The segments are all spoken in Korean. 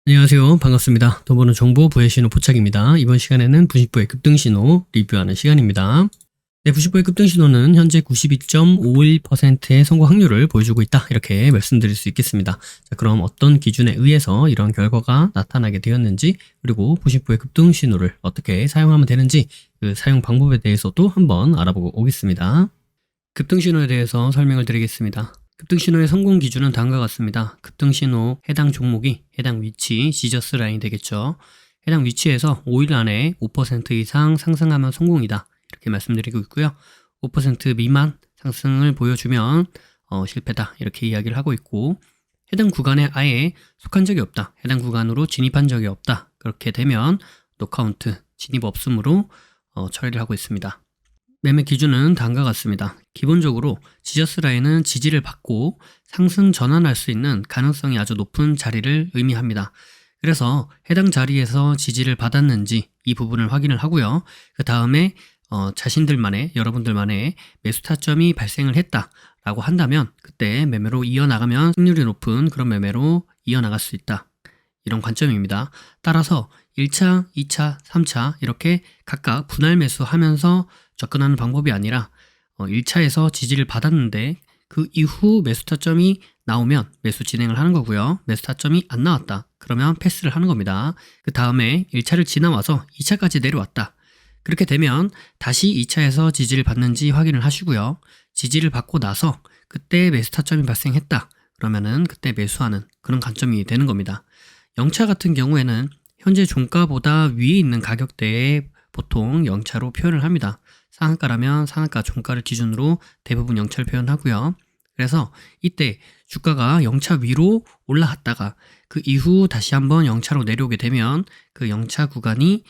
안녕하세요. 반갑습니다. 더 보는 정보 부의 신호 포착입니다. 이번 시간에는 부식부의 급등신호 리뷰하는 시간입니다. 네, 부식부의 급등신호는 현재 92.51%의 성공 확률을 보여주고 있다. 이렇게 말씀드릴 수 있겠습니다. 자, 그럼 어떤 기준에 의해서 이런 결과가 나타나게 되었는지, 그리고 부식부의 급등신호를 어떻게 사용하면 되는지, 그 사용 방법에 대해서도 한번 알아보고 오겠습니다. 급등신호에 대해서 설명을 드리겠습니다. 급등신호의 성공 기준은 다음과 같습니다. 급등신호 해당 종목이 해당 위치, 지저스 라인이 되겠죠. 해당 위치에서 5일 안에 5% 이상 상승하면 성공이다. 이렇게 말씀드리고 있고요. 5% 미만 상승을 보여주면 실패다. 이렇게 이야기를 하고 있고, 해당 구간에 아예 속한 적이 없다. 해당 구간으로 진입한 적이 없다. 그렇게 되면 노카운트, 진입 없음으로 처리를 하고 있습니다. 매매 기준은 다음과 같습니다. 기본적으로 지저스 라인은 지지를 받고 상승 전환할 수 있는 가능성이 아주 높은 자리를 의미합니다. 그래서 해당 자리에서 지지를 받았는지 이 부분을 확인을 하고요. 그 다음에 자신들만의, 여러분들만의 매수 타점이 발생을 했다라고 한다면 그때 매매로 이어나가면 승률이 높은 그런 매매로 이어나갈 수 있다. 이런 관점입니다. 따라서 1차, 2차, 3차 이렇게 각각 분할 매수하면서 접근하는 방법이 아니라 1차에서 지지를 받았는데 그 이후 매수 타점이 나오면 매수 진행을 하는 거고요. 매수 타점이 안 나왔다. 그러면 패스를 하는 겁니다. 그 다음에 1차를 지나와서 2차까지 내려왔다. 그렇게 되면 다시 2차에서 지지를 받는지 확인을 하시고요. 지지를 받고 나서 그때 매수 타점이 발생했다. 그러면은 그때 매수하는 그런 관점이 되는 겁니다. 0차 같은 경우에는 현재 종가보다 위에 있는 가격대에 보통 0차로 표현을 합니다. 상한가라면 상한가 종가를 기준으로 대부분 0차를 표현하고요. 그래서 이때 주가가 0차 위로 올라갔다가 그 이후 다시 한번 0차로 내려오게 되면 그 0차 구간이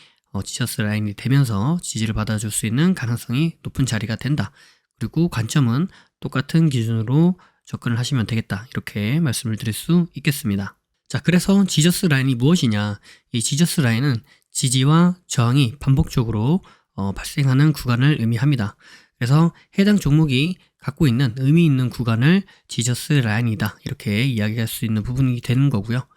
지저스 라인이 되면서 지지를 받아줄 수 있는 가능성이 높은 자리가 된다. 그리고 관점은 똑같은 기준으로 접근을 하시면 되겠다. 이렇게 말씀을 드릴 수 있겠습니다. 자, 그래서 지저스 라인이 무엇이냐? 이 지저스 라인은 지지와 저항이 반복적으로 발생하는 구간을 의미합니다. 그래서 해당 종목이 갖고 있는 의미 있는 구간을 지저스 라인이다. 이렇게 이야기할 수 있는 부분이 되는 거고요.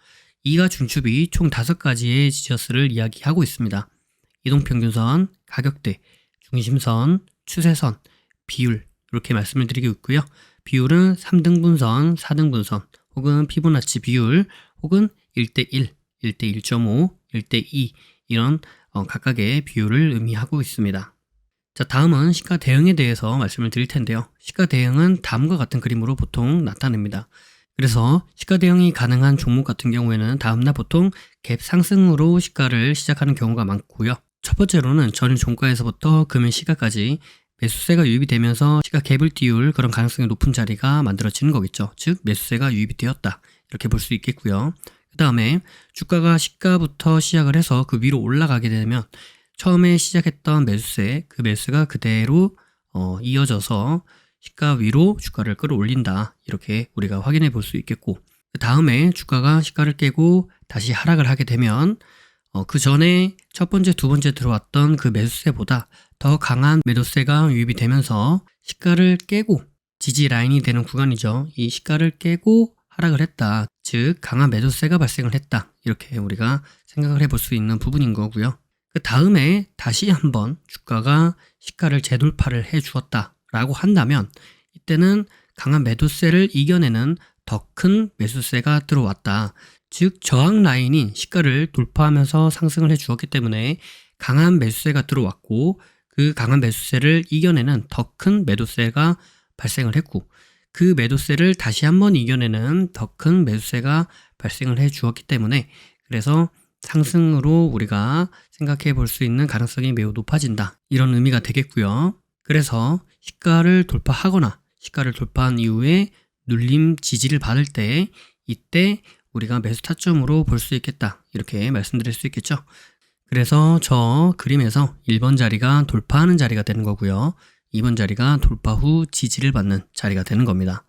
이가 중첩이 총 5가지의 지저스를 이야기하고 있습니다. 이동평균선, 가격대, 중심선, 추세선, 비율 이렇게 말씀을 드리고 있고요. 비율은 3등분선, 4등분선 혹은 피보나치 비율 혹은 1대1, 1대1.5, 1대2 이런 각각의 비율을 의미하고 있습니다. 자, 다음은 시가 대응에 대해서 말씀을 드릴 텐데요. 시가 대응은 다음과 같은 그림으로 보통 나타냅니다. 그래서 시가 대응이 가능한 종목 같은 경우에는 다음날 보통 갭 상승으로 시가를 시작하는 경우가 많고요. 첫 번째로는 전일 종가에서부터 금일 시가까지 매수세가 유입이 되면서 시가 갭을 띄울 그런 가능성이 높은 자리가 만들어지는 거겠죠. 즉 매수세가 유입이 되었다. 이렇게 볼 수 있겠고요. 그 다음에 주가가 시가부터 시작을 해서 그 위로 올라가게 되면 처음에 시작했던 매수세, 그 매수가 그대로 이어져서 시가 위로 주가를 끌어올린다. 이렇게 우리가 확인해 볼 수 있겠고, 그 다음에 주가가 시가를 깨고 다시 하락을 하게 되면 그 전에 첫 번째, 두 번째 들어왔던 그 매수세보다 더 강한 매도세가 유입이 되면서 시가를 깨고 지지 라인이 되는 구간이죠. 이 시가를 깨고 하락을 했다. 즉 강한 매도세가 발생을 했다. 이렇게 우리가 생각을 해볼 수 있는 부분인 거고요. 그 다음에 다시 한번 주가가 시가를 재돌파를 해 주었다 라고 한다면 이때는 강한 매도세를 이겨내는 더 큰 매수세가 들어왔다. 즉 저항 라인인 시가를 돌파하면서 상승을 해 주었기 때문에 강한 매수세가 들어왔고 그 강한 매수세를 이겨내는 더 큰 매도세가 발생을 했고 그 매도세를 다시 한번 이겨내는 더 큰 매수세가 발생을 해 주었기 때문에 그래서 상승으로 우리가 생각해 볼 수 있는 가능성이 매우 높아진다. 이런 의미가 되겠고요. 그래서 시가를 돌파하거나 시가를 돌파한 이후에 눌림 지지를 받을 때 이때 우리가 매수 타점으로 볼 수 있겠다. 이렇게 말씀드릴 수 있겠죠. 그래서 저 그림에서 1번 자리가 돌파하는 자리가 되는 거고요. 2번 자리가 돌파 후 지지를 받는 자리가 되는 겁니다.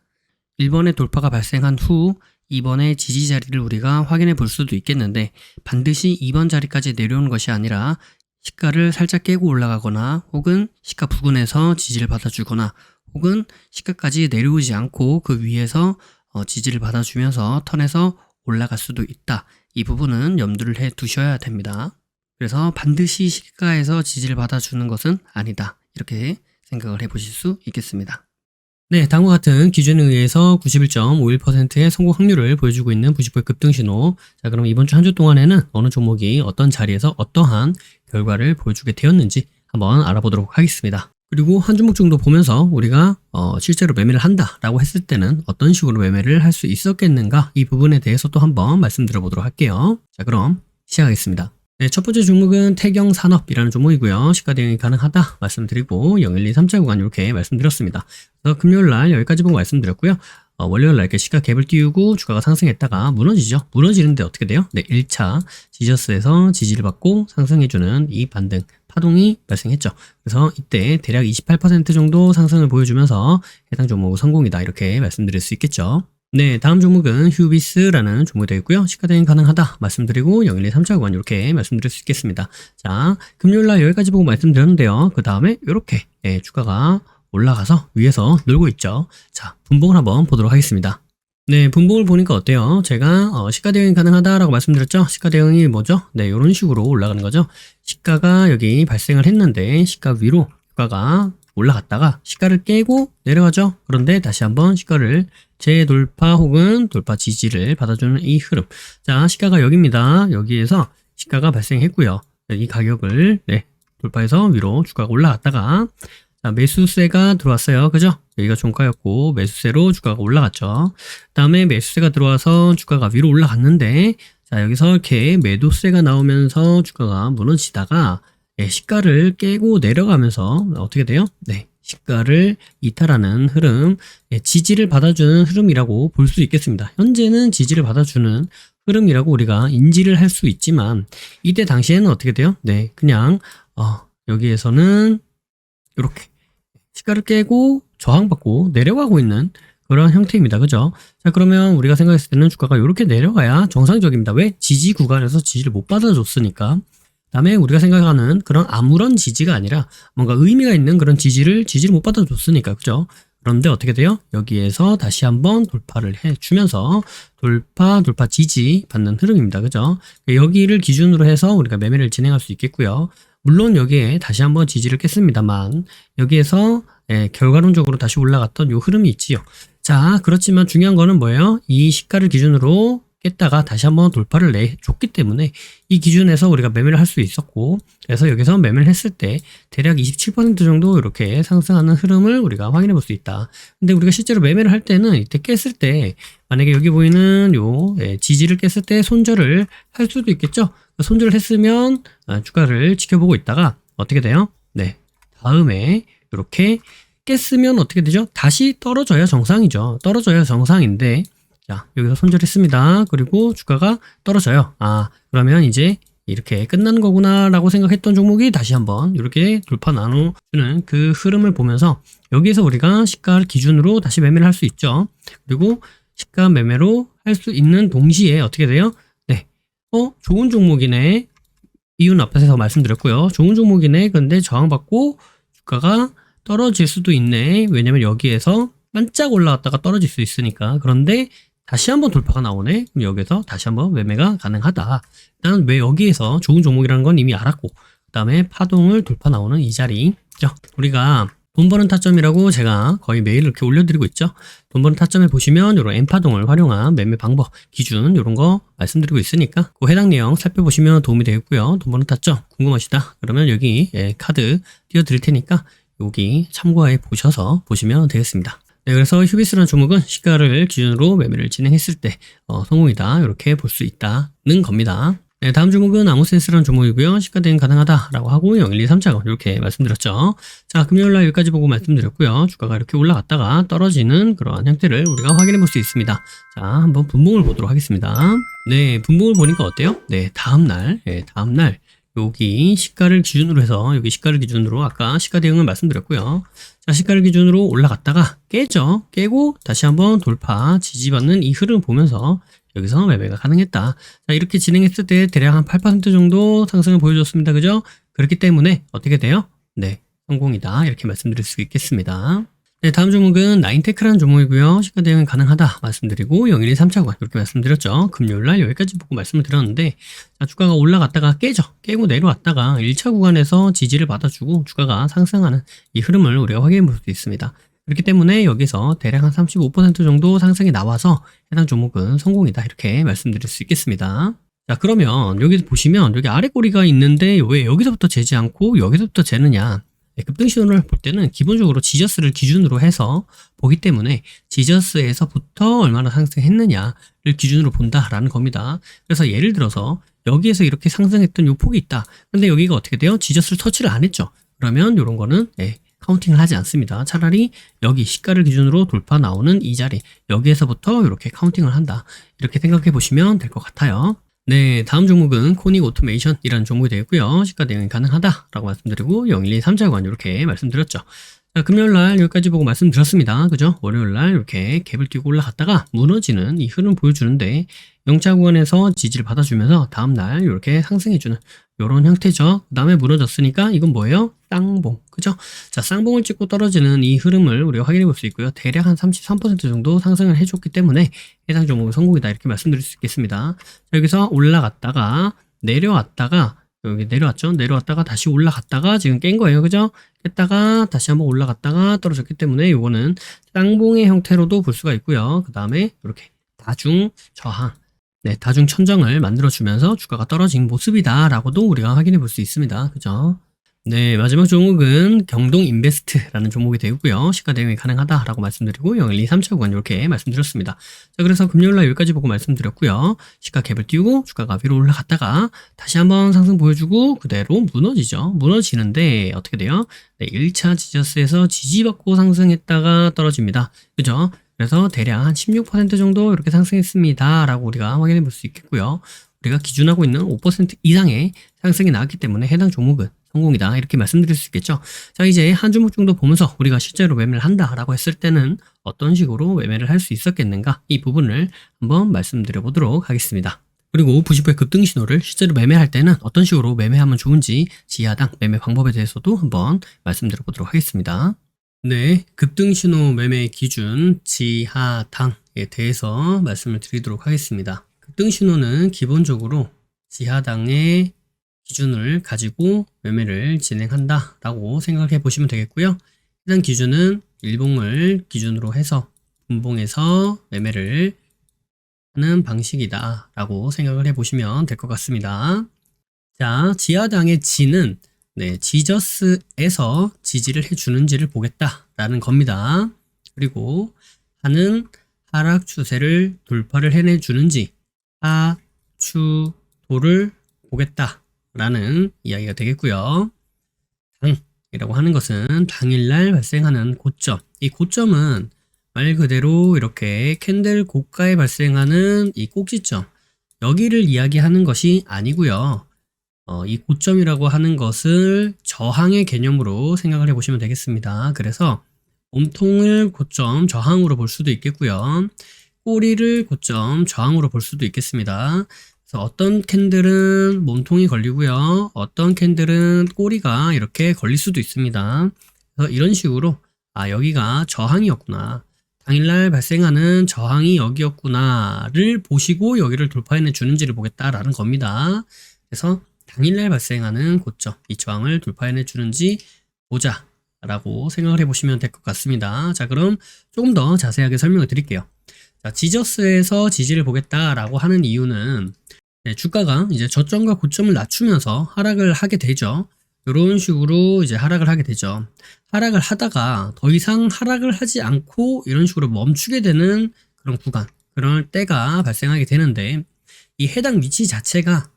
1번의 돌파가 발생한 후 2번의 지지 자리를 우리가 확인해 볼 수도 있겠는데 반드시 2번 자리까지 내려오는 것이 아니라 시가를 살짝 깨고 올라가거나 혹은 시가 부근에서 지지를 받아주거나 혹은 시가까지 내려오지 않고 그 위에서 지지를 받아주면서 턴에서 올라갈 수도 있다. 이 부분은 염두를 해 두셔야 됩니다. 그래서 반드시 시가에서 지지를 받아주는 것은 아니다. 이렇게 생각을 해보실 수 있겠습니다. 네, 다음과 같은 기준에 의해서 91.51%의 성공 확률을 보여주고 있는 90%의 급등신호. 자, 그럼 이번 주 한 주 동안에는 어느 종목이 어떤 자리에서 어떠한 결과를 보여주게 되었는지 한번 알아보도록 하겠습니다. 그리고 한 종목 정도 보면서 우리가 실제로 매매를 한다라고 했을 때는 어떤 식으로 매매를 할 수 있었겠는가, 이 부분에 대해서 또 한번 말씀드려 보도록 할게요. 자, 그럼 시작하겠습니다. 네, 첫 번째 종목은 태경산업이라는 종목이고요. 시가 대응이 가능하다 말씀드리고 0, 1, 2, 3차 구간 이렇게 말씀드렸습니다. 그래서 금요일날 여기까지 보고 말씀드렸고요. 월요일날 이렇게 시가 갭을 띄우고 주가가 상승했다가 무너지죠. 무너지는데 어떻게 돼요? 네, 1차 지저스에서 지지를 받고 상승해주는 이 반등 파동이 발생했죠. 그래서 이때 대략 28% 정도 상승을 보여주면서 해당 종목 성공이다, 이렇게 말씀드릴 수 있겠죠. 네, 다음 종목은 휴비스라는 종목이 되겠고요. 시가 대응 가능하다 말씀드리고 0, 1, 2, 3차 구간 이렇게 말씀드릴 수 있겠습니다. 자, 금요일날 여기까지 보고 말씀드렸는데요. 그 다음에 이렇게 주가가 올라가서 위에서 놀고 있죠. 자, 분봉을 한번 보도록 하겠습니다. 네, 분봉을 보니까 어때요? 제가 시가 대응이 가능하다라고 말씀드렸죠. 시가 대응이 뭐죠? 네, 이런 식으로 올라가는 거죠. 시가가 여기 발생을 했는데 시가 위로 주가가 올라갔다가 시가를 깨고 내려가죠. 그런데 다시 한번 시가를 재돌파 혹은 돌파 지지를 받아주는 이 흐름. 자, 시가가 여기입니다. 여기에서 시가가 발생했고요. 이 가격을 돌파해서 위로 주가가 올라갔다가, 자, 매수세가 들어왔어요. 그죠? 여기가 종가였고 매수세로 주가가 올라갔죠. 다음에 매수세가 들어와서 주가가 위로 올라갔는데, 자, 여기서 이렇게 매도세가 나오면서 주가가 무너지다가 시가를 깨고 내려가면서 어떻게 돼요? 네, 시가를 이탈하는 흐름, 지지를 받아주는 흐름이라고 볼 수 있겠습니다. 현재는 지지를 받아주는 흐름이라고 우리가 인지를 할 수 있지만, 이때 당시에는 어떻게 돼요? 네, 그냥 여기에서는 이렇게 시가를 깨고 저항받고 내려가고 있는 그런 형태입니다. 그죠? 자, 그러면 우리가 생각했을 때는 주가가 이렇게 내려가야 정상적입니다. 왜? 지지 구간에서 지지를 못 받아줬으니까. 다음에 우리가 생각하는 그런 아무런 지지가 아니라 뭔가 의미가 있는 그런 지지를 못 받아줬으니까. 그죠? 그런데 어떻게 돼요? 여기에서 다시 한번 돌파를 해주면서 돌파 지지 받는 흐름입니다. 그죠? 여기를 기준으로 해서 우리가 매매를 진행할 수 있겠고요. 물론 여기에 다시 한번 지지를 깼습니다만 여기에서 결과론적으로 다시 올라갔던 요 흐름이 있지요. 자, 그렇지만 중요한 거는 뭐예요? 이 시가를 기준으로 깼다가 다시 한번 돌파를 내줬기 때문에 이 기준에서 우리가 매매를 할 수 있었고, 그래서 여기서 매매를 했을 때 대략 27% 정도 이렇게 상승하는 흐름을 우리가 확인해 볼 수 있다. 근데 우리가 실제로 매매를 할 때는 이때 깼을 때 만약에 여기 보이는 요 지지를 깼을 때 손절을 할 수도 있겠죠. 손절을 했으면 주가를 지켜보고 있다가 어떻게 돼요? 네, 다음에 이렇게 깼으면 어떻게 되죠? 다시 떨어져야 정상이죠. 떨어져야 정상인데, 자, 여기서 손절했습니다. 그리고 주가가 떨어져요. 아, 그러면 이제 이렇게 끝난 거구나 라고 생각했던 종목이 다시 한번 이렇게 돌파 나눠주는 그 흐름을 보면서 여기에서 우리가 시가를 기준으로 다시 매매를 할 수 있죠. 그리고 시가 매매로 할 수 있는 동시에 어떻게 돼요? 네, 좋은 종목이네. 이유는 앞에서 말씀드렸고요. 좋은 종목이네. 근데 저항받고 주가가 떨어질 수도 있네. 왜냐면 여기에서 반짝 올라갔다가 떨어질 수 있으니까. 그런데 다시 한번 돌파가 나오네. 그럼 여기서 다시 한번 매매가 가능하다. 일단 왜 여기에서 좋은 종목이라는 건 이미 알았고, 그 다음에 파동을 돌파 나오는 이 자리죠. 우리가 돈 버는 타점이라고 제가 거의 매일 이렇게 올려드리고 있죠. 돈 버는 타점에 보시면 이런 N파동을 활용한 매매 방법, 기준 이런 거 말씀드리고 있으니까 그 해당 내용 살펴보시면 도움이 되겠고요. 돈 버는 타점 궁금하시다 그러면 여기 카드 띄워드릴 테니까 여기 참고해 보셔서 보시면 되겠습니다. 네, 그래서 휴비스라는 종목은 시가를 기준으로 매매를 진행했을 때 성공이다, 이렇게 볼 수 있다는 겁니다. 네, 다음 종목은 아모센스라는 종목이고요. 시가 대응 가능하다라고 하고 0, 1, 2, 3차가 이렇게 말씀드렸죠. 자, 금요일날 여기까지 보고 말씀드렸고요. 주가가 이렇게 올라갔다가 떨어지는 그러한 형태를 우리가 확인해 볼 수 있습니다. 자, 한번 분봉을 보도록 하겠습니다. 네, 분봉을 보니까 어때요? 네, 다음날 여기 시가를 기준으로 해서 여기 시가를 기준으로 아까 시가 대응을 말씀드렸고요. 자, 시가를 기준으로 올라갔다가 깨죠. 깨고 다시 한번 돌파 지지받는 이 흐름을 보면서 여기서 매매가 가능했다. 자, 이렇게 진행했을 때 대략 한 8% 정도 상승을 보여줬습니다. 그죠? 그렇기 때문에 어떻게 돼요? 네, 성공이다. 이렇게 말씀드릴 수 있겠습니다. 네, 다음 종목은 나인테크라는 종목이고요. 시가 대응이 가능하다 말씀드리고 0123 차관 이렇게 말씀드렸죠. 금요일날 여기까지 보고 말씀을 드렸는데 자, 주가가 올라갔다가 깨고 내려왔다가 1차 구간에서 지지를 받아주고 주가가 상승하는 이 흐름을 우리가 확인해 볼 수 있습니다. 그렇기 때문에 여기서 대략 한 35% 정도 상승이 나와서 해당 종목은 성공이다 이렇게 말씀드릴 수 있겠습니다. 자, 그러면 여기 보시면 여기 아래 꼬리가 있는데 왜 여기서부터 재지 않고 여기서부터 재느냐. 급등신호를 볼 때는 기본적으로 지저스를 기준으로 해서 보기 때문에 지저스에서부터 얼마나 상승했느냐를 기준으로 본다라는 겁니다. 그래서 예를 들어서 여기에서 이렇게 상승했던 요 폭이 있다. 근데 여기가 어떻게 돼요? 지저스를 터치를 안 했죠. 그러면 이런 거는 카운팅을 하지 않습니다. 차라리 여기 시가를 기준으로 돌파 나오는 이 자리 여기에서부터 이렇게 카운팅을 한다. 이렇게 생각해 보시면 될 것 같아요. 네, 다음 종목은 코닉 오토메이션이라는 종목이 되겠고요. 시가 대응이 가능하다라고 말씀드리고 0123자관 이렇게 말씀드렸죠. 자, 금요일날 여기까지 보고 말씀드렸습니다. 그죠? 월요일날 이렇게 갭을 띄고 올라갔다가 무너지는 이 흐름 보여주는데 0차 구간에서 지지를 받아주면서 다음날 이렇게 상승해주는 이런 형태죠. 그 다음에 무너졌으니까 이건 뭐예요? 쌍봉. 그죠? 자, 쌍봉을 찍고 떨어지는 이 흐름을 우리가 확인해 볼 수 있고요. 대략 한 33% 정도 상승을 해줬기 때문에 해당 종목은 성공이다 이렇게 말씀드릴 수 있겠습니다. 자, 여기서 올라갔다가 내려왔다가 여기 내려왔죠? 내려왔다가 다시 올라갔다가 지금 깬 거예요. 그죠? 깼다가 다시 한번 올라갔다가 떨어졌기 때문에 이거는 쌍봉의 형태로도 볼 수가 있고요. 그 다음에 이렇게 다중 저항, 다중 천정을 만들어주면서 주가가 떨어진 모습이다라고도 우리가 확인해 볼 수 있습니다. 그죠? 네, 마지막 종목은 경동인베스트라는 종목이 되고요. 시가 대응이 가능하다라고 말씀드리고 0123차 구간 이렇게 말씀드렸습니다. 자, 그래서 금요일날 여기까지 보고 말씀드렸고요. 시가 갭을 띄우고 주가가 위로 올라갔다가 다시 한번 상승 보여주고 그대로 무너지죠. 무너지는데 어떻게 돼요? 1차 지저스에서 지지받고 상승했다가 떨어집니다. 그죠? 그래서 대략 한 16% 정도 이렇게 상승했습니다. 라고 우리가 확인해 볼 수 있겠고요. 우리가 기준하고 있는 5% 이상의 상승이 나왔기 때문에 해당 종목은 성공이다 이렇게 말씀드릴 수 있겠죠. 자, 이제 한 종목 정도 보면서 우리가 실제로 매매를 한다라고 했을 때는 어떤 식으로 매매를 할 수 있었겠는가 이 부분을 한번 말씀드려 보도록 하겠습니다. 그리고 90회 급등 신호를 실제로 매매할 때는 어떤 식으로 매매하면 좋은지 지하당 매매 방법에 대해서도 한번 말씀드려 보도록 하겠습니다. 네, 급등 신호 매매 기준 지하당에 대해서 말씀을 드리도록 하겠습니다. 급등 신호는 기본적으로 지하당의 기준을 가지고 매매를 진행한다라고 생각해 보시면 되겠고요. 해당 기준은 일봉을 기준으로 해서 분봉에서 매매를 하는 방식이다라고 생각을 해 보시면 될 것 같습니다. 자, 지하당의 지는 지저스에서 지지를 해주는지를 보겠다라는 겁니다. 그리고 하는 하락 추세를 돌파를 해내주는지 하추도를 보겠다라는 이야기가 되겠고요. 당이라고 하는 것은 당일날 발생하는 고점. 이 고점은 말 그대로 이렇게 캔들 고가에 발생하는 이 꼭지점. 여기를 이야기하는 것이 아니고요. 이 고점이라고 하는 것을 저항의 개념으로 생각을 해보시면 되겠습니다. 그래서 몸통을 고점 저항으로 볼 수도 있겠고요. 꼬리를 고점 저항으로 볼 수도 있겠습니다. 그래서 어떤 캔들은 몸통이 걸리고요. 어떤 캔들은 꼬리가 이렇게 걸릴 수도 있습니다. 그래서 이런 식으로 여기가 저항이었구나. 당일날 발생하는 저항이 여기였구나를 보시고 여기를 돌파해내 주는지를 보겠다라는 겁니다. 그래서 당일날 발생하는 고점, 이 저항을 돌파해내 주는지 보자 라고 생각을 해보시면 될 것 같습니다. 자, 그럼 조금 더 자세하게 설명을 드릴게요. 자, 지저스에서 지지를 보겠다라고 하는 이유는 주가가 이제 저점과 고점을 낮추면서 하락을 하게 되죠. 이런 식으로 이제 하락을 하게 되죠. 하락을 하다가 더 이상 하락을 하지 않고 이런 식으로 멈추게 되는 그런 구간, 그런 때가 발생하게 되는데 이 해당 위치 자체가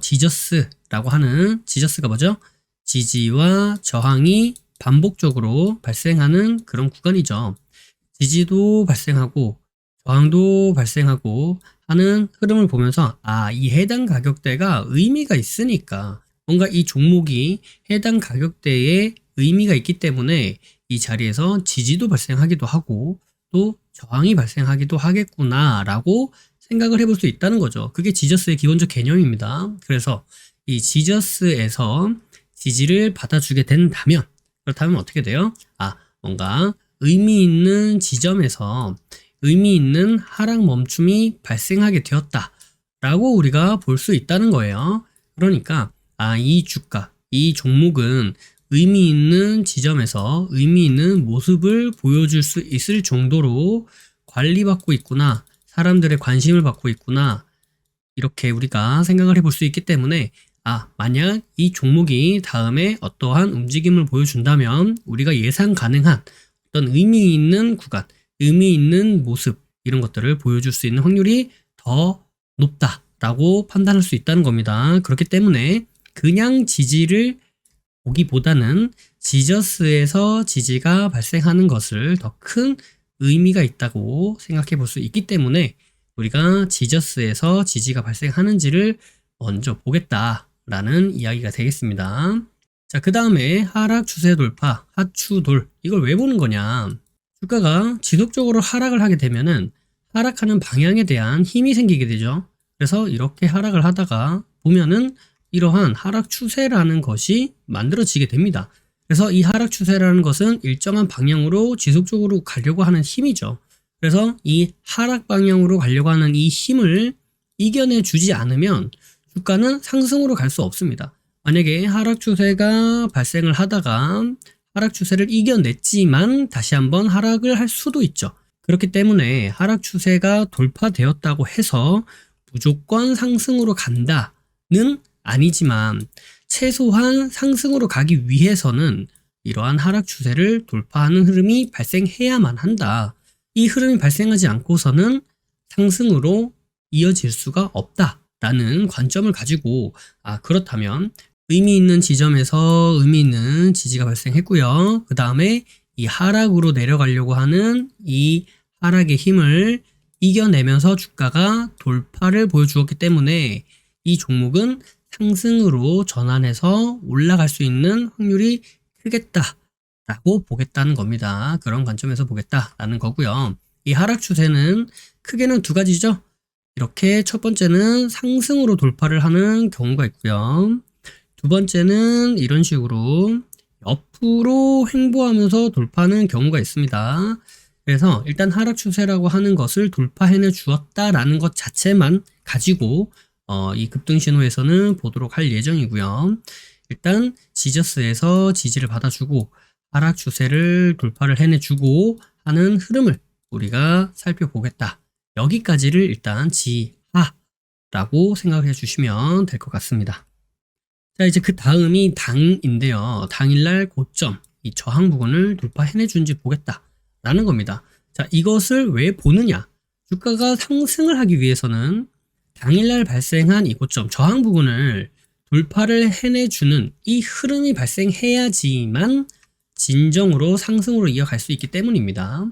지저스라고 하는 지저스가 뭐죠? 지지와 저항이 반복적으로 발생하는 그런 구간이죠. 지지도 발생하고 저항도 발생하고 하는 흐름을 보면서 이 해당 가격대가 의미가 있으니까 뭔가 이 종목이 해당 가격대에 의미가 있기 때문에 이 자리에서 지지도 발생하기도 하고 또 저항이 발생하기도 하겠구나 라고 생각을 해볼 수 있다는 거죠. 그게 지저스의 기본적 개념입니다. 그래서 이 지저스에서 지지를 받아주게 된다면 그렇다면 어떻게 돼요? 뭔가 의미 있는 지점에서 의미 있는 하락 멈춤이 발생하게 되었다 라고 우리가 볼 수 있다는 거예요. 그러니까 이 주가, 이 종목은 의미 있는 지점에서 의미 있는 모습을 보여줄 수 있을 정도로 관리받고 있구나, 사람들의 관심을 받고 있구나, 이렇게 우리가 생각을 해볼 수 있기 때문에 만약 이 종목이 다음에 어떠한 움직임을 보여준다면 우리가 예상 가능한 어떤 의미 있는 구간, 의미 있는 모습, 이런 것들을 보여줄 수 있는 확률이 더 높다라고 판단할 수 있다는 겁니다. 그렇기 때문에 그냥 지지를 보기보다는 지저스에서 지지가 발생하는 것을 더 큰 의미가 있다고 생각해 볼 수 있기 때문에 우리가 지저스에서 지지가 발생하는지를 먼저 보겠다라는 이야기가 되겠습니다. 자, 그 다음에 하락 추세 돌파, 하추돌. 이걸 왜 보는 거냐? 주가가 지속적으로 하락을 하게 되면은 하락하는 방향에 대한 힘이 생기게 되죠. 그래서 이렇게 하락을 하다가 보면은 이러한 하락 추세라는 것이 만들어지게 됩니다. 그래서 이 하락 추세라는 것은 일정한 방향으로 지속적으로 가려고 하는 힘이죠. 그래서 이 하락 방향으로 가려고 하는 이 힘을 이겨내 주지 않으면 주가는 상승으로 갈 수 없습니다. 만약에 하락 추세가 발생을 하다가 하락 추세를 이겨냈지만 다시 한번 하락을 할 수도 있죠. 그렇기 때문에 하락 추세가 돌파되었다고 해서 무조건 상승으로 간다는 아니지만 최소한 상승으로 가기 위해서는 이러한 하락 추세를 돌파하는 흐름이 발생해야만 한다. 이 흐름이 발생하지 않고서는 상승으로 이어질 수가 없다라는 관점을 가지고 그렇다면 의미 있는 지점에서 의미 있는 지지가 발생했고요. 그 다음에 이 하락으로 내려가려고 하는 이 하락의 힘을 이겨내면서 주가가 돌파를 보여주었기 때문에 이 종목은 상승으로 전환해서 올라갈 수 있는 확률이 크겠다라고 보겠다는 겁니다. 그런 관점에서 보겠다라는 거고요. 이 하락 추세는 크게는 두 가지죠. 이렇게 첫 번째는 상승으로 돌파를 하는 경우가 있고요. 두 번째는 이런 식으로 옆으로 횡보하면서 돌파하는 경우가 있습니다. 그래서 일단 하락 추세라고 하는 것을 돌파해내 주었다라는 것 자체만 가지고 이 급등 신호에서는 보도록 할 예정이고요. 일단 지저스에서 지지를 받아주고 하락 추세를 돌파를 해내주고 하는 흐름을 우리가 살펴보겠다. 여기까지를 일단 지하라고 생각해 주시면 될 것 같습니다. 자, 이제 그 다음이 당인데요. 당일날 고점, 이 저항 부근을 돌파해내준지 보겠다라는 겁니다. 자, 이것을 왜 보느냐? 주가가 상승을 하기 위해서는 당일날 발생한 이 고점, 저항 부근을 돌파를 해내주는 이 흐름이 발생해야지만 진정으로 상승으로 이어갈 수 있기 때문입니다.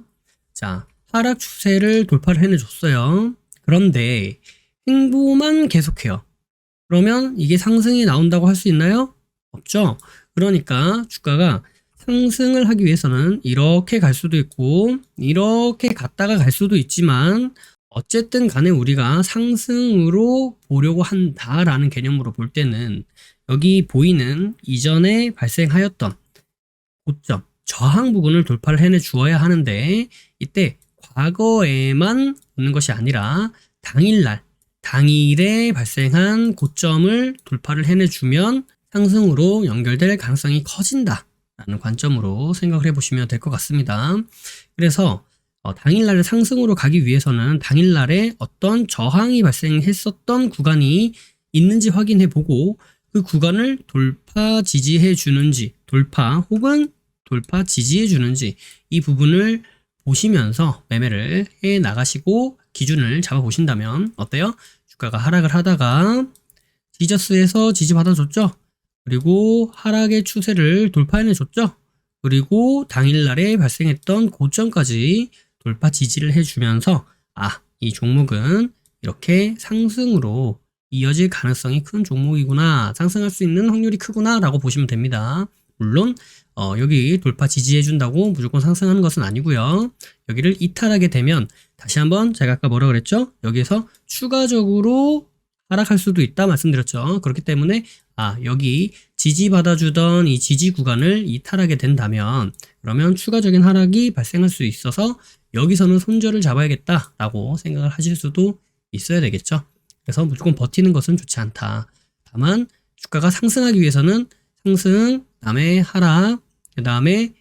자, 하락 추세를 돌파를 해내줬어요. 그런데 횡보만 계속해요. 그러면 이게 상승이 나온다고 할 수 있나요? 없죠. 그러니까 주가가 상승을 하기 위해서는 이렇게 갈 수도 있고 이렇게 갔다가 갈 수도 있지만 어쨌든 간에 우리가 상승으로 보려고 한다라는 개념으로 볼 때는 여기 보이는 이전에 발생하였던 고점, 저항 부근을 돌파를 해내 주어야 하는데 이때 과거에만 오는 것이 아니라 당일에 발생한 고점을 돌파를 해내주면 상승으로 연결될 가능성이 커진다라는 관점으로 생각을 해보시면 될 것 같습니다. 그래서 당일날에 상승으로 가기 위해서는 당일날에 어떤 저항이 발생했었던 구간이 있는지 확인해보고 그 구간을 돌파 지지해 주는지, 돌파 혹은 돌파 지지해 주는지 이 부분을 보시면서 매매를 해 나가시고 기준을 잡아 보신다면 어때요? 주가가 하락을 하다가 지저스에서 지지 받아줬죠. 그리고 하락의 추세를 돌파해내 줬죠. 그리고 당일날에 발생했던 고점까지 돌파 지지를 해주면서 이 종목은 이렇게 상승으로 이어질 가능성이 큰 종목이구나, 상승할 수 있는 확률이 크구나 라고 보시면 됩니다. 물론 여기 돌파 지지해준다고 무조건 상승하는 것은 아니고요. 여기를 이탈하게 되면 다시 한번 제가 아까 뭐라 그랬죠? 여기에서 추가적으로 하락할 수도 있다 말씀드렸죠. 그렇기 때문에 여기 지지받아주던 이 지지 구간을 이탈하게 된다면 그러면 추가적인 하락이 발생할 수 있어서 여기서는 손절을 잡아야겠다라고 생각을 하실 수도 있어야 되겠죠. 그래서 무조건 버티는 것은 좋지 않다. 다만 주가가 상승하기 위해서는 상승, 그다음에 하락, 그다음에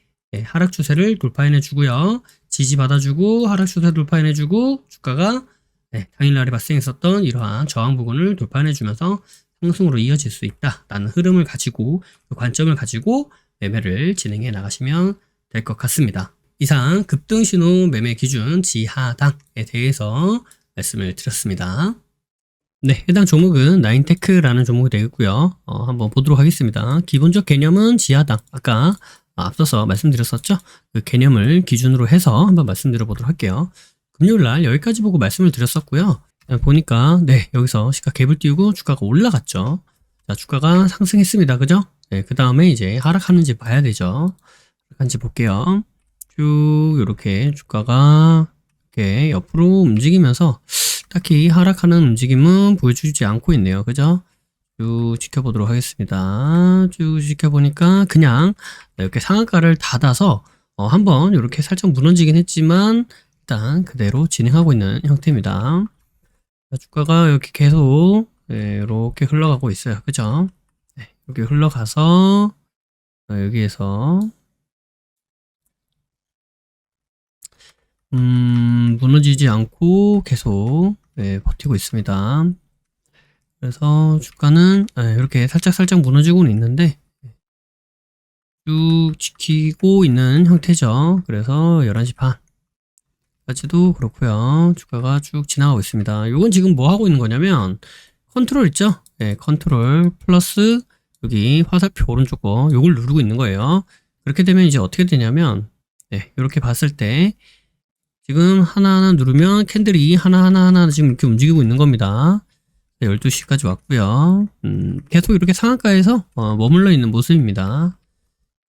하락 추세를 돌파해내 주고요. 지지받아주고 하락 추세 돌파해내 주고 주가가 당일날에 발생했었던 이러한 저항 부근을 돌파해내 주면서 상승으로 이어질 수 있다라는 흐름을 가지고 그 관점을 가지고 매매를 진행해 나가시면 될 것 같습니다. 이상 급등신호 매매 기준 지하당에 대해서 말씀을 드렸습니다. 네, 해당 종목은 나인테크라는 종목이 되겠고요. 한번 보도록 하겠습니다. 기본적 개념은 지하당, 아까 앞서서 말씀드렸었죠? 그 개념을 기준으로 해서 한번 말씀드려 보도록 할게요. 금요일날 여기까지 보고 말씀을 드렸었고요. 보니까 여기서 시가 갭을 띄우고 주가가 올라갔죠. 자, 주가가 상승했습니다. 그죠? 네, 그 다음에 이제 하락하는지 봐야 되죠. 하락한지 볼게요. 쭉 이렇게 주가가 이렇게 옆으로 움직이면서 딱히 하락하는 움직임은 보여주지 않고 있네요. 그죠? 쭉 지켜보도록 하겠습니다. 쭉 지켜보니까 그냥 이렇게 상한가를 닫아서 한번 이렇게 살짝 무너지긴 했지만 일단 그대로 진행하고 있는 형태입니다. 주가가 이렇게 계속 이렇게 흘러가고 있어요. 그죠? 이렇게 흘러가서 여기에서 무너지지 않고 계속 버티고 있습니다. 그래서 주가는 이렇게 살짝 무너지고는 있는데 쭉 지키고 있는 형태죠. 그래서 11시 반까지도 그렇고요. 주가가 쭉 지나가고 있습니다. 요건 지금 뭐 하고 있는 거냐면 컨트롤 있죠? 컨트롤 플러스 여기 화살표 오른쪽 거 요걸 누르고 있는 거예요. 그렇게 되면 이제 어떻게 되냐면 이렇게 봤을 때 지금 하나하나 누르면 캔들이 하나하나 지금 이렇게 움직이고 있는 겁니다. 12시까지 왔고요. 계속 이렇게 상한가에서 머물러 있는 모습입니다.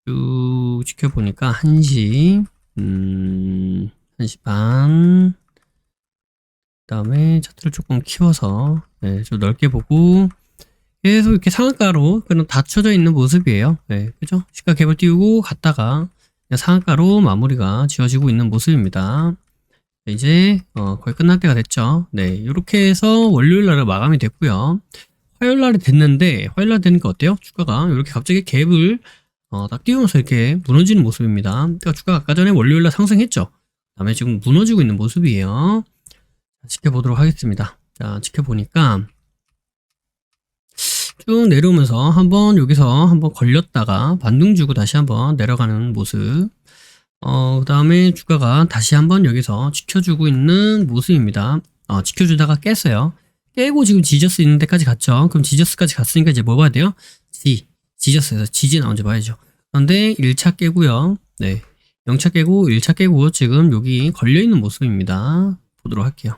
쭉 지켜보니까 1시 1시 반 그 다음에 차트를 조금 키워서 좀 넓게 보고 계속 이렇게 상한가로 그냥 닫혀져 있는 모습이에요. 그죠? 시가 갭을 띄우고 갔다가 상한가로 마무리가 지어지고 있는 모습입니다. 이제 거의 끝날 때가 됐죠. 이렇게 해서 월요일날에 마감이 됐고요. 화요일날이 됐는데 화요일날 되니까 어때요? 주가가 이렇게 갑자기 갭을 딱 띄우면서 이렇게 무너지는 모습입니다. 그러니까 주가가 아까 전에 월요일날 상승했죠. 그다음에 지금 무너지고 있는 모습이에요. 지켜보도록 하겠습니다. 자, 지켜보니까 쭉 내려오면서 한번 여기서 한번 걸렸다가 반등 주고 다시 한번 내려가는 모습. 그 다음에 주가가 다시 한번 여기서 지켜주고 있는 모습입니다. 지켜주다가 깼어요. 깨고 지금 지저스 있는 데까지 갔죠. 그럼 지저스까지 갔으니까 이제 뭐 봐야 돼요? 지저스에서 지지 나온지 봐야죠. 그런데 1차 깨고요. 0차 깨고 1차 깨고 지금 여기 걸려있는 모습입니다. 보도록 할게요.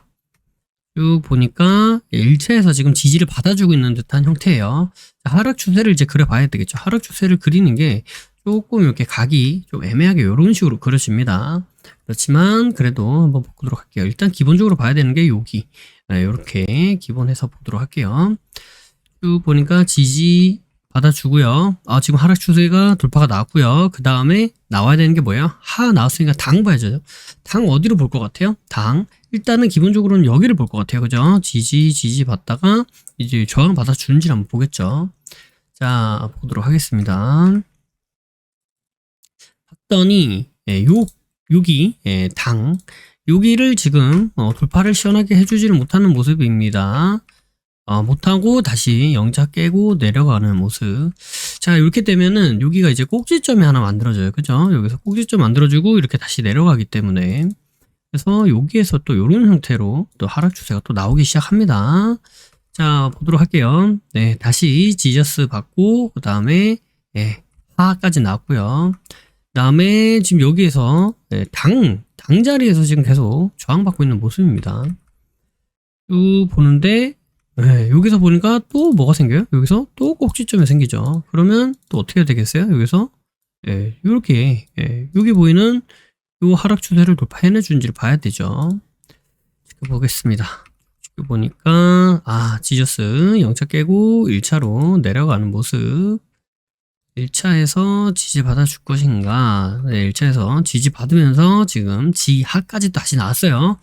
쭉 보니까 1차에서 지금 지지를 받아주고 있는 듯한 형태예요. 자, 하락 추세를 이제 그려봐야 되겠죠. 하락 추세를 그리는 게 조금 이렇게 각이 좀 애매하게 이런 식으로 그려집니다. 그렇지만 그래도 한번 보도록 할게요. 일단 기본적으로 봐야 되는 게 여기 이렇게 기본해서 보도록 할게요. 쭉 보니까 지지 받아주고요. 지금 하락 추세가 돌파가 나왔고요. 그 다음에 나와야 되는 게 뭐예요? 하 나왔으니까 당 봐야죠. 당 어디로 볼 것 같아요? 당 일단은 기본적으로는 여기를 볼 것 같아요. 그죠? 지지 받다가 이제 저항 받아주는지를 한번 보겠죠. 자, 보도록 하겠습니다. 봤더니 여기 당 여기를 지금 돌파를 시원하게 해주지를 못하는 모습입니다. 못하고 다시 영차 깨고 내려가는 모습. 자, 이렇게 되면은 여기가 이제 꼭지점이 하나 만들어져요. 그죠? 여기서 꼭지점 만들어주고 이렇게 다시 내려가기 때문에 그래서 여기에서 또 이런 형태로 또 하락 추세가 또 나오기 시작합니다. 자, 보도록 할게요. 다시 지저스 받고 그 다음에 하까지 나왔고요. 그 다음에 지금 여기에서 당 자리에서 지금 계속 저항받고 있는 모습입니다. 쭉 보는데 여기서 보니까 또 뭐가 생겨요? 여기서 또 꼭지점이 생기죠. 그러면 또 어떻게 해야 되겠어요? 여기서 이렇게 여기 보이는 요 하락 추세를 돌파해내 준지를 봐야 되죠. 지켜보겠습니다. 지켜보니까 지저스 0차 깨고 1차로 내려가는 모습. 1차에서 지지받아 줄 것인가? 네, 1차에서 지지받으면서 지금 지하까지 다시 나왔어요.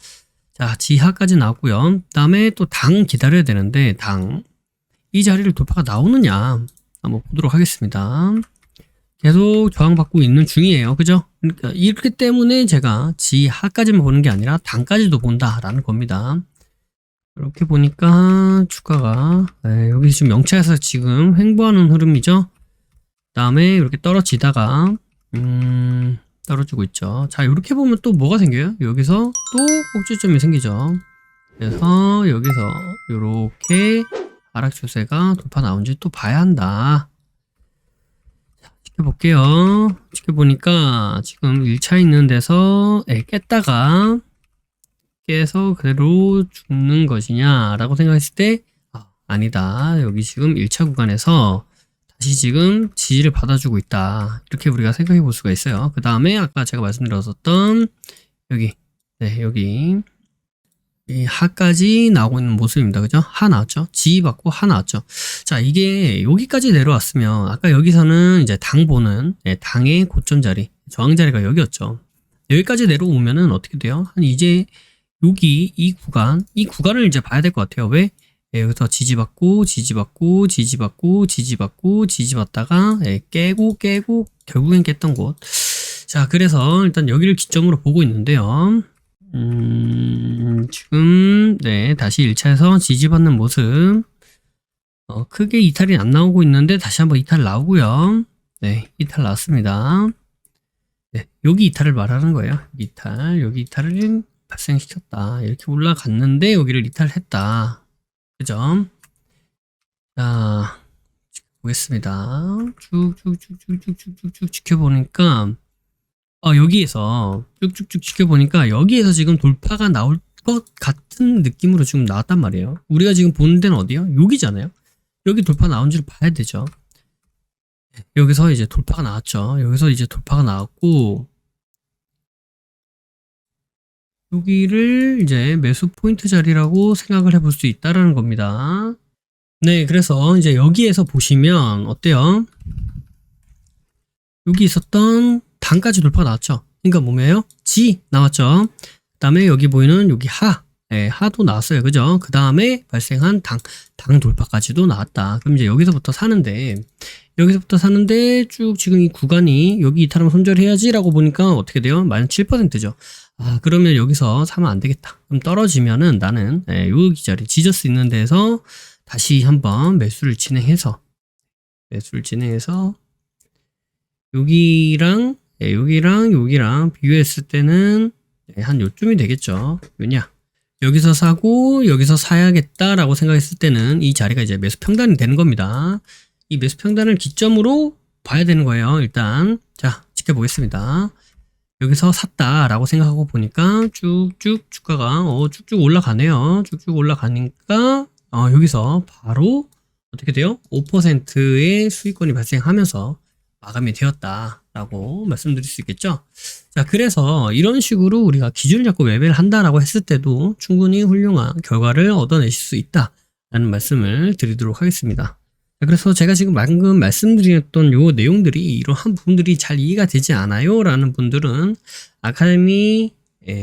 자, 지하까지 나왔고요. 그 다음에 또 당 기다려야 되는데, 이 자리를 돌파가 나오느냐? 한번 보도록 하겠습니다. 계속 저항받고 있는 중이에요. 그죠? 그러니까 이렇기 때문에 제가 지하까지만 보는 게 아니라 당까지도 본다라는 겁니다. 이렇게 보니까 주가가 여기 지금 영차에서 지금 횡보하는 흐름이죠. 그 다음에 이렇게 떨어지다가 떨어지고 있죠. 자, 이렇게 보면 또 뭐가 생겨요? 여기서 또 꼭지점이 생기죠. 그래서 여기서 이렇게 하락 추세가 돌파 나온지 또 봐야 한다. 자, 지켜볼게요. 지켜보니까 지금 1차 있는 데서 깼다가 깨서 그대로 죽는 것이냐 라고 생각했을 때 아니다. 여기 지금 1차 구간에서 다시 지금 지지를 받아주고 있다. 이렇게 우리가 생각해 볼 수가 있어요. 그 다음에 아까 제가 말씀드렸었던 여기 여기 이 하까지 나오고 있는 모습입니다. 그죠? 하 나왔죠? 지 받고 하 나왔죠? 자, 이게 여기까지 내려왔으면 아까 여기서는 이제 당 보는 당의 고점 자리, 저항 자리가 여기였죠. 여기까지 내려오면은 어떻게 돼요? 한 이제 여기 이 구간을 이제 봐야 될 것 같아요. 왜? 여기서 지지받고 지지받다가 깨고 결국엔 깼던 곳. 자, 그래서 일단 여기를 기점으로 보고 있는데요. 지금 다시 1차에서 지지받는 모습. 크게 이탈이 안 나오고 있는데 다시 한번 이탈 나오고요. 네, 이탈 나왔습니다. 네, 여기 이탈을 말하는 거예요. 여기 이탈을 발생시켰다. 이렇게 올라갔는데 여기를 이탈했다. 그죠? 자, 보겠습니다. 쭉쭉쭉쭉쭉쭉쭉 지켜보니까 여기에서 쭉쭉쭉 지켜보니까 여기에서 지금 돌파가 나올 것 같은 느낌으로 지금 나왔단 말이에요. 우리가 지금 보는 데는 어디요? 여기잖아요. 여기 돌파 나온지를 봐야 되죠. 여기서 이제 돌파가 나왔죠. 여기서 이제 돌파가 나왔고 여기를 이제 매수 포인트 자리라고 생각을 해볼 수 있다라는 겁니다. 네, 그래서 이제 여기에서 보시면 어때요? 여기 있었던 당까지 돌파가 나왔죠. 그러니까 뭐예요? 지 나왔죠. 그 다음에 여기 보이는 여기 하도 나왔어요. 그죠? 그 다음에 발생한 당 돌파까지도 나왔다. 그럼 이제 여기서부터 사는데 쭉 지금 이 구간이 여기 이탈하면 손절해야지 라고 보니까 어떻게 돼요? 마이너스 7%죠. 그러면 여기서 사면 안 되겠다. 그럼 떨어지면은 나는 여기 자리 지저스 있는 데에서 다시 한번 매수를 진행해서 여기랑 비교했을 때는 한 요쯤이 되겠죠. 왜냐? 여기서 사고 여기서 사야겠다라고 생각했을 때는 이 자리가 이제 매수 평단이 되는 겁니다. 이 매수 평단을 기점으로 봐야 되는 거예요. 일단 자, 지켜보겠습니다. 여기서 샀다라고 생각하고 보니까 쭉쭉 주가가 쭉쭉 올라가네요. 쭉쭉 올라가니까 여기서 바로 어떻게 돼요? 5%의 수익권이 발생하면서 마감이 되었다라고 말씀드릴 수 있겠죠. 자, 그래서 이런 식으로 우리가 기준을 잡고 매매를 한다라고 했을 때도 충분히 훌륭한 결과를 얻어내실 수 있다라는 말씀을 드리도록 하겠습니다. 자, 그래서 제가 지금 방금 말씀드렸던 요 내용들이 이러한 부분들이 잘 이해가 되지 않아요 라는 분들은 아카데미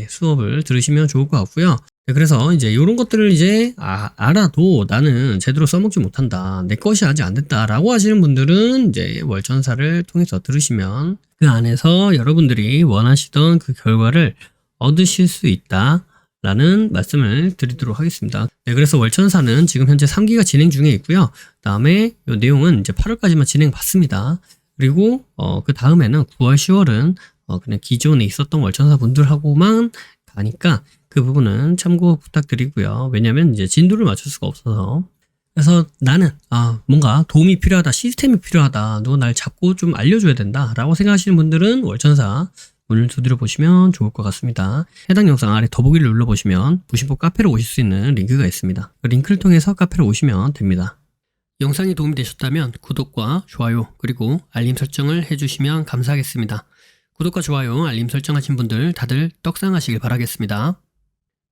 수업을 들으시면 좋을 것 같고요. 그래서 이제 이런 것들을 이제 알아도 나는 제대로 써먹지 못한다, 내 것이 아직 안 됐다 라고 하시는 분들은 이제 월천사를 통해서 들으시면 그 안에서 여러분들이 원하시던 그 결과를 얻으실 수 있다 라는 말씀을 드리도록 하겠습니다. 네, 그래서 월천사는 지금 현재 3기가 진행 중에 있고요. 그 다음에 이 내용은 이제 8월까지만 진행 받습니다. 그리고 그 다음에는 9월, 10월은 그냥 기존에 있었던 월천사 분들하고만 가니까 그 부분은 참고 부탁드리고요. 왜냐면 이제 진도를 맞출 수가 없어서. 그래서 나는 뭔가 도움이 필요하다, 시스템이 필요하다, 누가 날 잡고 좀 알려줘야 된다 라고 생각하시는 분들은 월천사 문을 두드려 보시면 좋을 것 같습니다. 해당 영상 아래 더보기를 눌러보시면 부신포 카페로 오실 수 있는 링크가 있습니다. 그 링크를 통해서 카페로 오시면 됩니다. 영상이 도움이 되셨다면 구독과 좋아요 그리고 알림 설정을 해주시면 감사하겠습니다. 구독과 좋아요, 알림 설정하신 분들 다들 떡상하시길 바라겠습니다.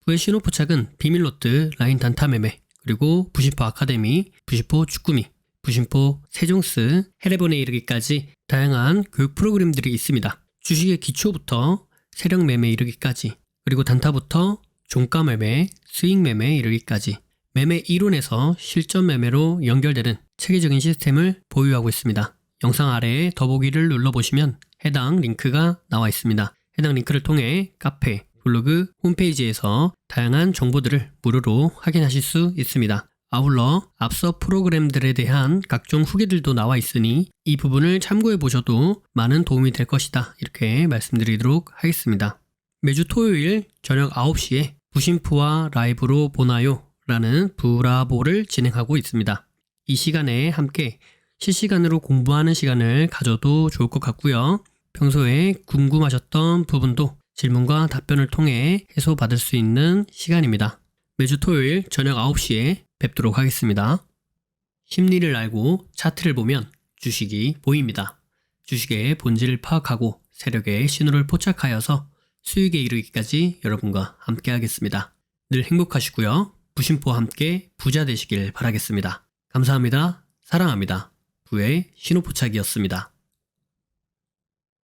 부의 신호 포착은 비밀로트, 라인 단타 매매, 그리고 부신포 아카데미, 부신포 축구미, 부심포, 세종스, 해례본에 이르기까지 다양한 교육 프로그램들이 있습니다. 주식의 기초부터 세력 매매에 이르기까지, 그리고 단타부터 종가 매매, 수익 매매에 이르기까지 매매 이론에서 실전 매매로 연결되는 체계적인 시스템을 보유하고 있습니다. 영상 아래에 더보기를 눌러보시면 해당 링크가 나와 있습니다. 해당 링크를 통해 카페, 블로그, 홈페이지에서 다양한 정보들을 무료로 확인하실 수 있습니다. 아울러 앞서 프로그램들에 대한 각종 후기들도 나와 있으니 이 부분을 참고해 보셔도 많은 도움이 될 것이다. 이렇게 말씀드리도록 하겠습니다. 매주 토요일 저녁 9시에 부심포와 라이브로 보나요? 라는 브라보를 진행하고 있습니다. 이 시간에 함께 실시간으로 공부하는 시간을 가져도 좋을 것 같고요. 평소에 궁금하셨던 부분도 질문과 답변을 통해 해소받을 수 있는 시간입니다. 매주 토요일 저녁 9시에 뵙도록 하겠습니다. 심리를 알고 차트를 보면 주식이 보입니다. 주식의 본질을 파악하고 세력의 신호를 포착하여서 수익에 이르기까지 여러분과 함께 하겠습니다. 늘 행복하시고요. 부심포와 함께 부자 되시길 바라겠습니다. 감사합니다. 사랑합니다. 부의 신호 포착이었습니다.